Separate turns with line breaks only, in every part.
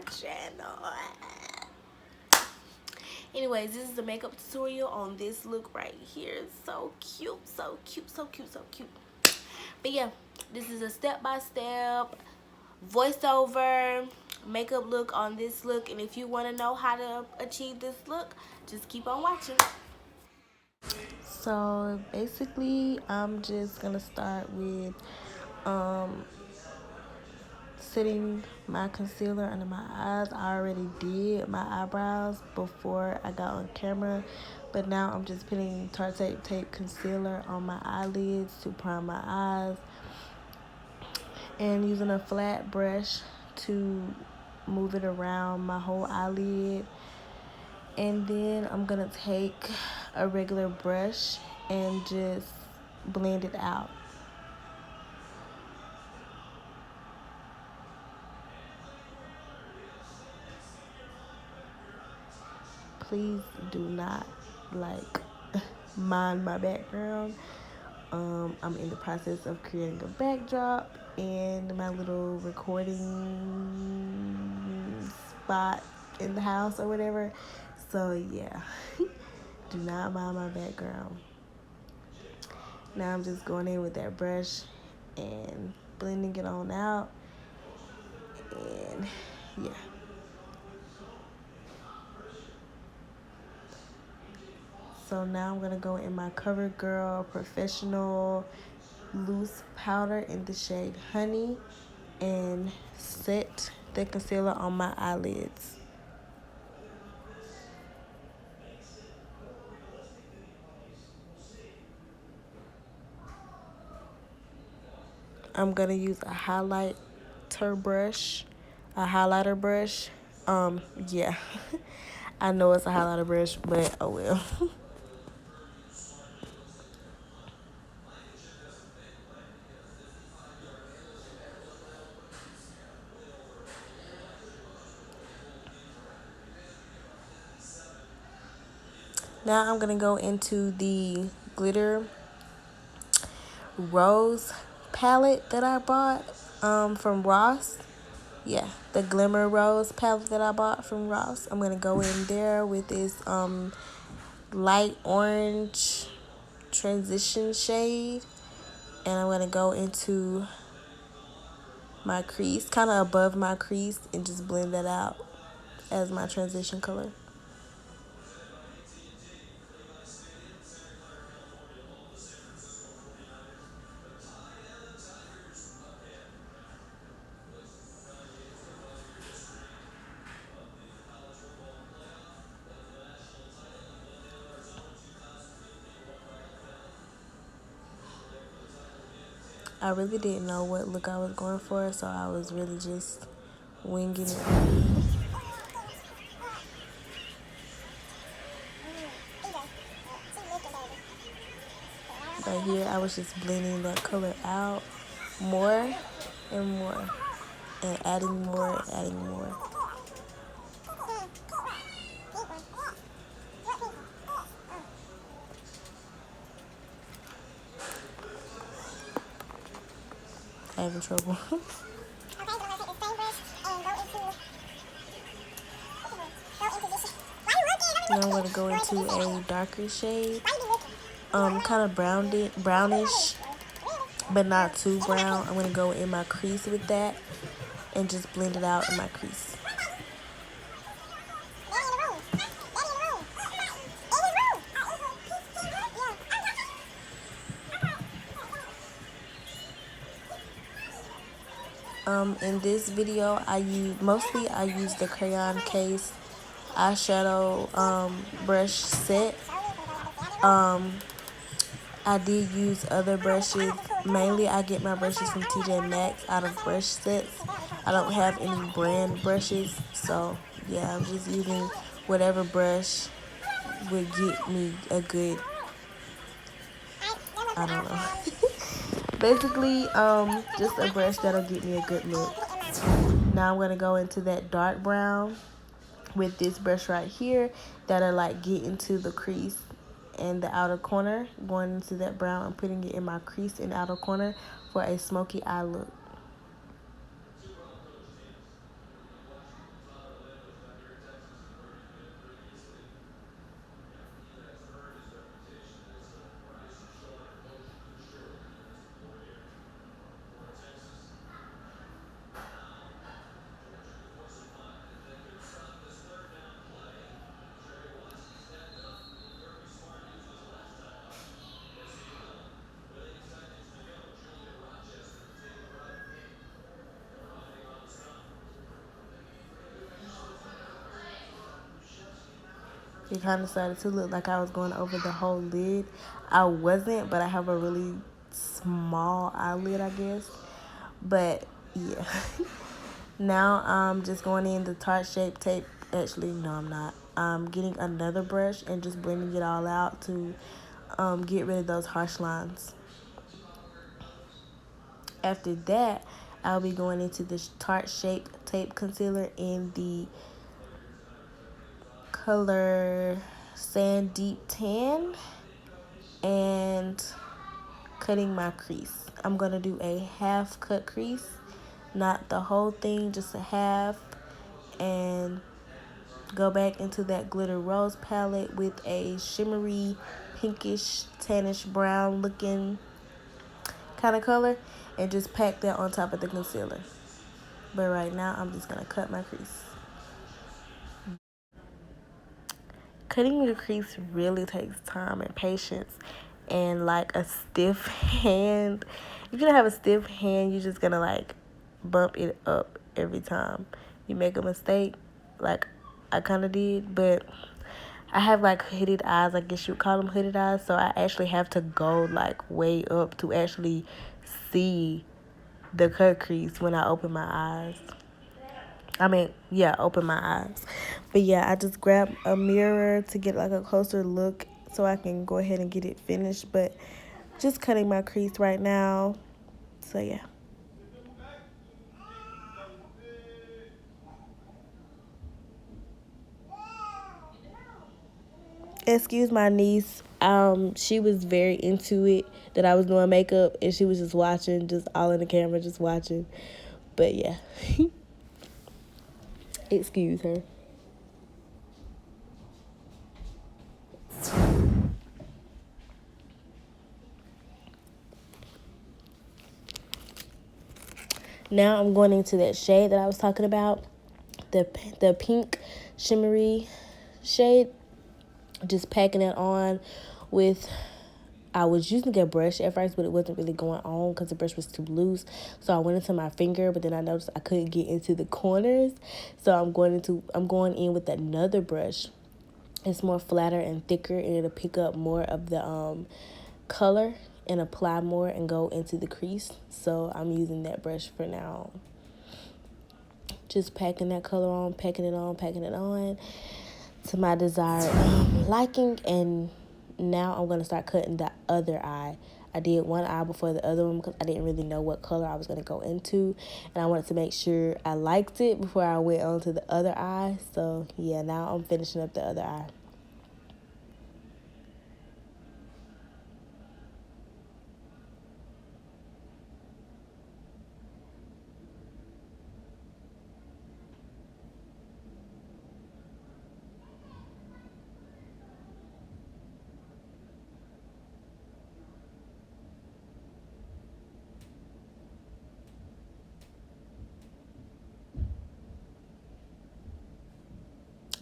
channel. Anyways, this is the makeup tutorial on this look right here. It's so cute, so cute, so cute, so cute. But yeah, this is a step-by-step voiceover makeup look on this look, and if you want to know how to achieve this look, just keep on watching. So basically, I'm just gonna start with setting my concealer under my eyes. I already did my eyebrows before I got on camera, but now I'm just putting Tarte tape concealer on my eyelids to prime my eyes, and using a flat brush to move it around my whole eyelid. And then I'm gonna take a regular brush and just blend it out. Please do not mind my background. I'm in the process of creating a backdrop and my little recording spot in the house or whatever. So yeah, do not mind my background. Now I'm just going in with that brush and blending it on out. And yeah. So now I'm going to go in my Covergirl Professional Loose Powder in the shade Honey and set the concealer on my eyelids. I'm going to use a highlighter brush. Yeah. I know it's a highlighter brush, but oh well. Now I'm going to go into the glitter rose palette that I bought from Ross. Yeah, the Glimmer rose palette that I bought from Ross. I'm going to go in there with this light orange transition shade. And I'm going to go into my crease, kind of above my crease, and just blend that out as my transition color. I really didn't know what look I was going for, so I was really just winging it. But here I was just blending that color out more and more, and adding more and adding more. I'm having trouble. Now I'm going to go into a darker shade, kind of brownish, but not too brown. I'm going to go in my crease with that and just blend it out in my crease. In this video, I use the Crayon Case eyeshadow brush set. I did use other brushes. Mainly, I get my brushes from TJ Maxx out of brush sets. I don't have any brand brushes, so yeah, I'm just using whatever brush would get me a good, I don't know. Basically, just a brush that'll get me a good look. Now I'm gonna go into that dark brown with this brush right here that'll like get into the crease and the outer corner, going into that brown and putting it in my crease and outer corner for a smoky eye look. It kind of started to look like I was going over the whole lid. I wasn't, but I have a really small eyelid, I guess. But yeah. Now I'm just going in the Tarte Shape Tape. Actually, no, I'm not. I'm getting another brush and just blending it all out to get rid of those harsh lines. After that, I'll be going into the Tarte Shape Tape Concealer in the color Sand Deep Tan and cutting my crease. I'm going to do a half cut crease, not the whole thing, just a half, and go back into that Glitter Rose palette with a shimmery, pinkish, tannish brown looking kind of color and just pack that on top of the concealer. But right now, I'm just going to cut my crease. Cutting your crease really takes time and patience and like a stiff hand. If you don't have a stiff hand, you're just going to like bump it up every time you make a mistake, like I kind of did. But I have like hooded eyes, I guess you would call them hooded eyes, so I actually have to go like way up to actually see the cut crease when I open my eyes. Open my eyes. But yeah, I just grabbed a mirror to get like a closer look so I can go ahead and get it finished. But just cutting my crease right now. So yeah. Excuse my niece. She was very into it that I was doing makeup, and she was just watching, just all in the camera, just watching. But yeah. Excuse her. Now I'm going into that shade that I was talking about, the pink shimmery shade. Just packing it on with, I was using a brush at first, but it wasn't really going on because the brush was too loose. So I went into my finger, but then I noticed I couldn't get into the corners. So I'm going in with another brush. It's more flatter and thicker, and it'll pick up more of the color and apply more and go into the crease. So I'm using that brush for now. Just packing that color on, packing it on to my desired liking. And now I'm going to start cutting the other eye. I did one eye before the other one because I didn't really know what color I was going to go into, and I wanted to make sure I liked it before I went on to the other eye. So yeah, now I'm finishing up the other eye.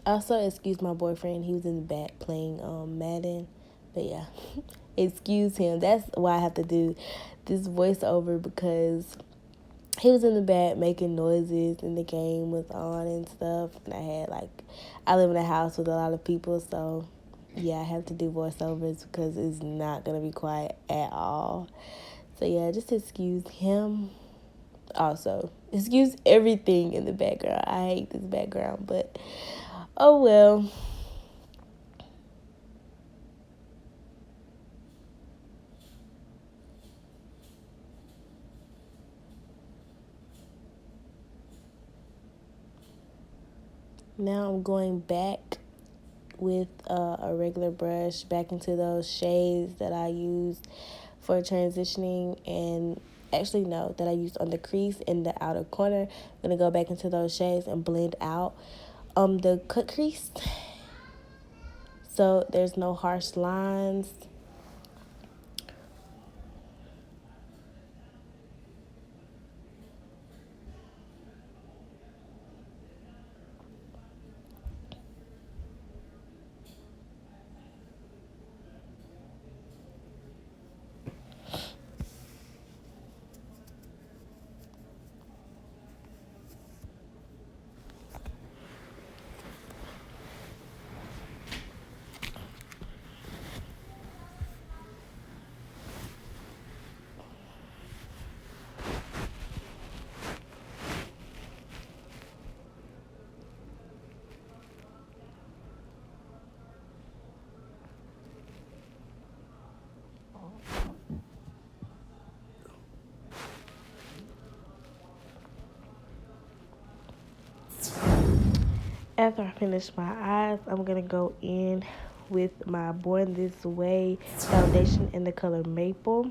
Also, excuse my boyfriend. He was in the back playing Madden. But yeah, excuse him. That's why I have to do this voiceover, because he was in the back making noises and the game was on and stuff. And I live in a house with a lot of people, so yeah, I have to do voiceovers because it's not going to be quiet at all. So yeah, just excuse him. Also, excuse everything in the background. I hate this background, but oh well. Now I'm going back with a regular brush back into those shades that I used for transitioning, and actually no, that I used on the crease in the outer corner. I'm going to go back into those shades and blend out the cut crease so there's no harsh lines. After I finish my eyes, I'm going to go in with my Born This Way foundation in the color Maple.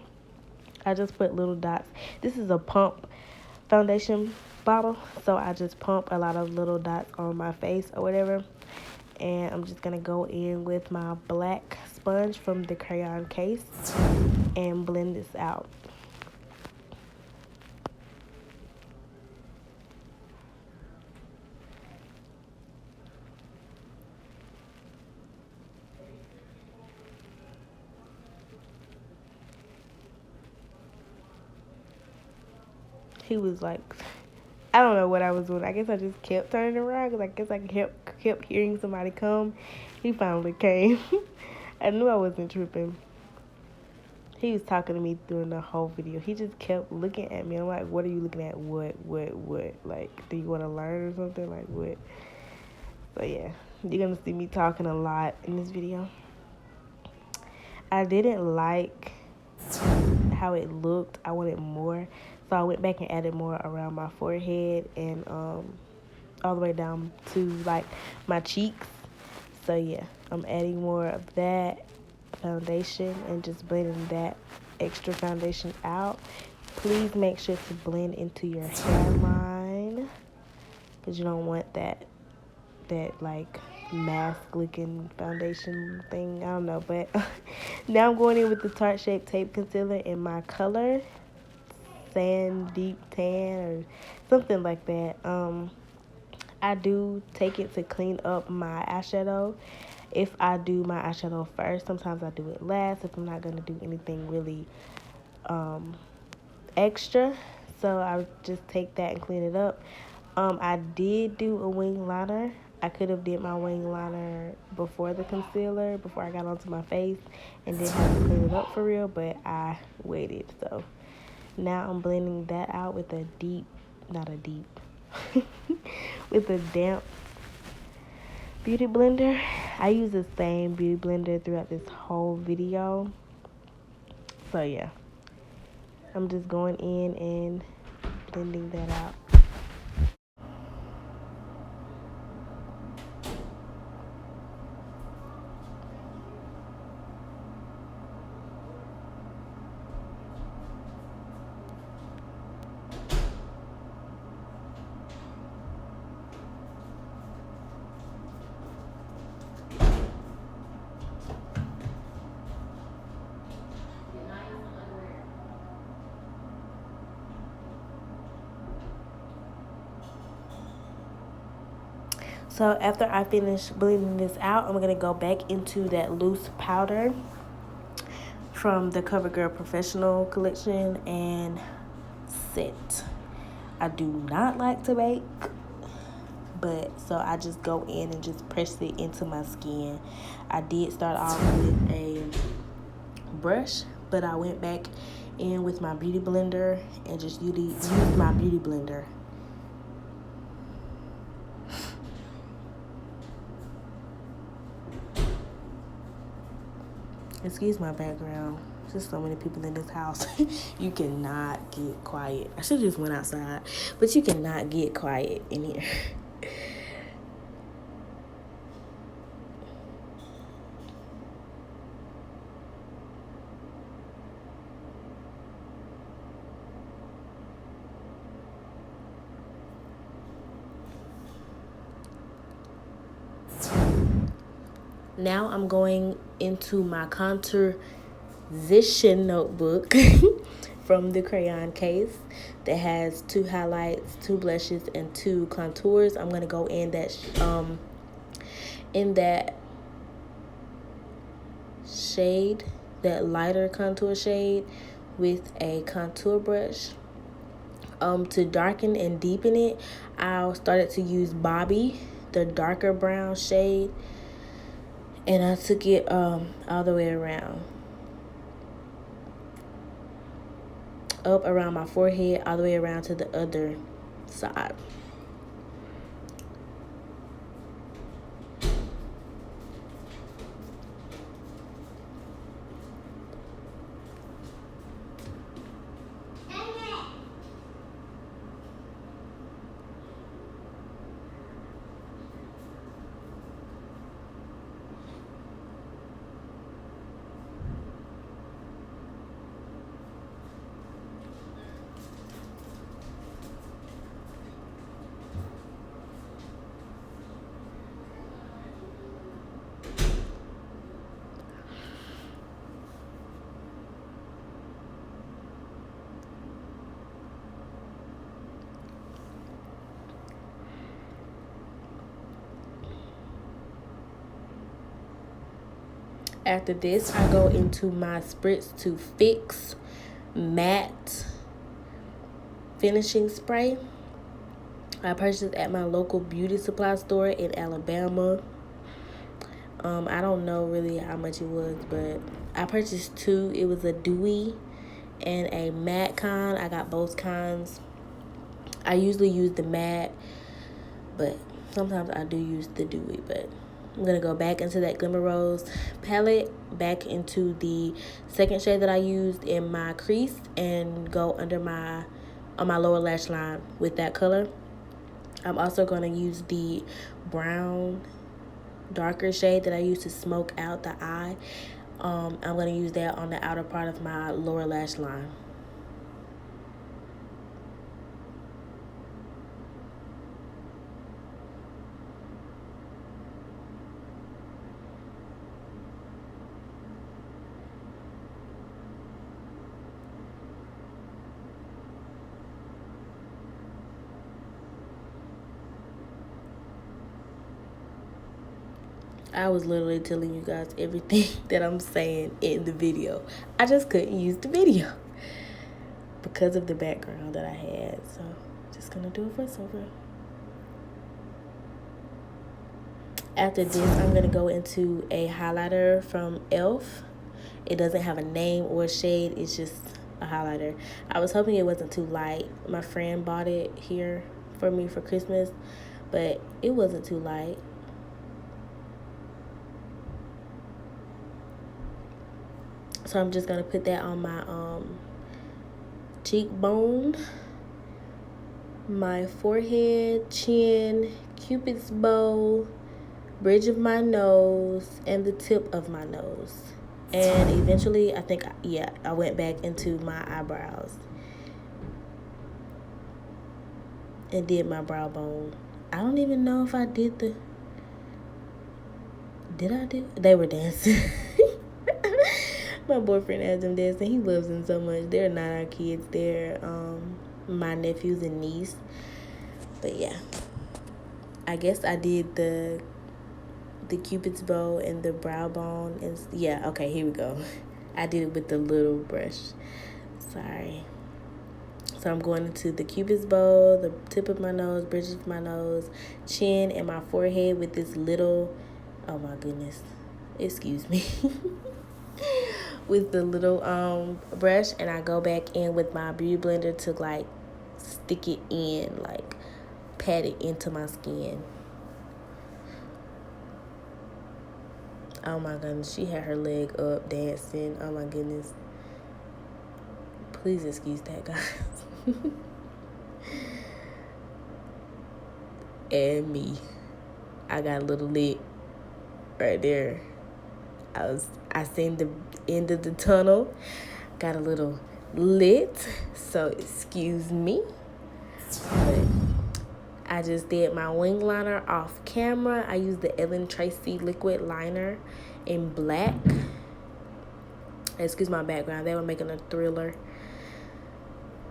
I just put little dots. This is a pump foundation bottle, so I just pump a lot of little dots on my face or whatever. And I'm just going to go in with my black sponge from the Crayon Case and blend this out. He was like, I don't know what I was doing. I guess I just kept turning around because I guess I kept hearing somebody come. He finally came. I knew I wasn't tripping. He was talking to me during the whole video. He just kept looking at me. I'm like, what are you looking at? What? Like, do you want to learn or something? Like, what? So, yeah. You're going to see me talking a lot in this video. I didn't like how it looked. I wanted more. So I went back and added more around my forehead and all the way down to like my cheeks. So yeah, I'm adding more of that foundation and just blending that extra foundation out. Please make sure to blend into your hairline because you don't want that like mask looking foundation thing. I don't know, but now I'm going in with the Tarte Shape Tape Concealer in my color Sand Deep Tan or something like that. I do take it to clean up my eyeshadow. If I do my eyeshadow first, sometimes I do it last if I'm not going to do anything really extra. So I just take that and clean it up. I did do a wing liner. I could have did my wing liner before the concealer, before I got onto my face, and then have to clean it up for real, but I waited. So now I'm blending that out with a with a damp beauty blender. I use the same beauty blender throughout this whole video. So yeah, I'm just going in and blending that out. So after I finish blending this out, I'm going to go back into that loose powder from the Covergirl Professional collection and set. I do not like to bake, but so I just go in and just press it into my skin. I did start off with a brush, but I went back in with my beauty blender and just used my beauty blender. Excuse my background. There's so many people in this house. You cannot get quiet. I should have just went outside, but you cannot get quiet in here. Now I'm going into my CONTOURsition notebook from the Crayon Case that has 2 highlights, 2 blushes, and 2 contours. I'm gonna go in that shade, that lighter contour shade, with a contour brush. To darken and deepen it, I started to use Bobby, the darker brown shade. And I took it all the way around. Up around my forehead, all the way around to the other side. After this, I go into my Spritz to Fix Matte Finishing Spray. I purchased at my local beauty supply store in Alabama. I don't know really how much it was, but I purchased two. It was a dewy and a matte kind. I got both kinds. I usually use the matte, but sometimes I do use the dewy. But I'm going to go back into that Glimmer Rose palette, back into the second shade that I used in my crease, and go under on my lower lash line with that color. I'm also going to use the brown darker shade that I used to smoke out the eye. I'm going to use that on the outer part of my lower lash line. I was literally telling you guys everything that I'm saying in the video. I just couldn't use the video because of the background that I had. So, just gonna do a voiceover. After this, I'm gonna go into a highlighter from E.l.f. It doesn't have a name or a shade. It's just a highlighter. I was hoping it wasn't too light. My friend bought it here for me for Christmas, but it wasn't too light. So I'm just going to put that on my cheekbone, my forehead, chin, cupid's bow, bridge of my nose, and the tip of my nose. And eventually, I think, yeah, I went back into my eyebrows and did my brow bone. I don't even know if I did I do? They were dancing. My boyfriend has them dancing. He loves them so much. They're not our kids. They're my nephews and niece. But yeah, I guess I did the cupid's bow and the brow bone. And yeah, okay, here we go. I did it with the little brush. Sorry. So I'm going into the cupid's bow, the tip of my nose, bridge of my nose, chin, and my forehead with this little, oh my goodness, excuse me. With the little brush, and I go back in with my beauty blender to like stick it in, like pat it into my skin. Oh my goodness, she had her leg up dancing. Oh my goodness. Please excuse that, guys. And me. I got a little lit right there. I seen the end of the tunnel. Got a little lit, so excuse me. But I just did my wing liner off camera. I used the Tracy liquid liner in black. Excuse my background. They were making a thriller.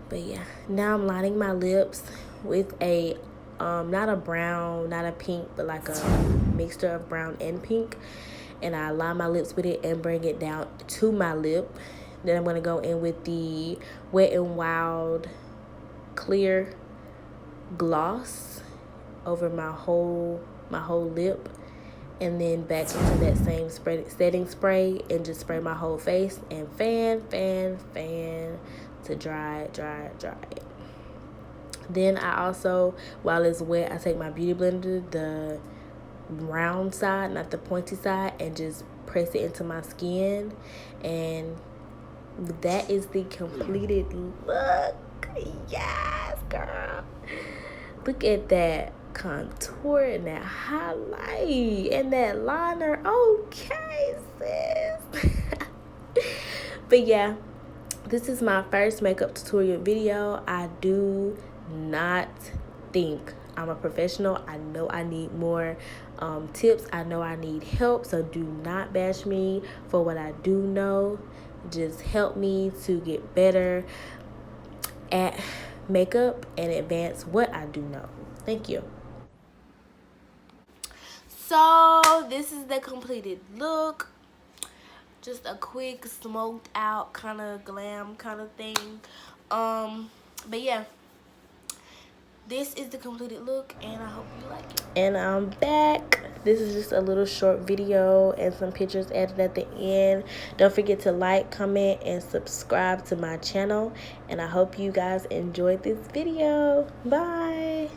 But yeah, now I'm lining my lips with a not a brown, not a pink, but like a mixture of brown and pink. And I line my lips with it and bring it down to my lip. Then I'm going to go in with the Wet n Wild clear gloss over my whole lip, and then back into that same setting spray and just spray my whole face and fan to dry it. Then I also, while it's wet, I take my beauty blender, the round side, not the pointy side, and just press it into my skin. And that is the completed look. Yes, girl. Look at that contour and that highlight and that liner. Okay, sis. But yeah, this is my first makeup tutorial video. I do not think I'm a professional. I know I need more tips. I know I need help. So do not bash me for what I do know. Just help me to get better at makeup and advance what I do know. Thank you. So this is the completed look. just a quick smoked out kind of glam kind of thing. But yeah, this is the completed look, and I hope you like it. And I'm back. This is just a little short video and some pictures added at the end. Don't forget to like, comment, and subscribe to my channel. And I hope you guys enjoyed this video. Bye.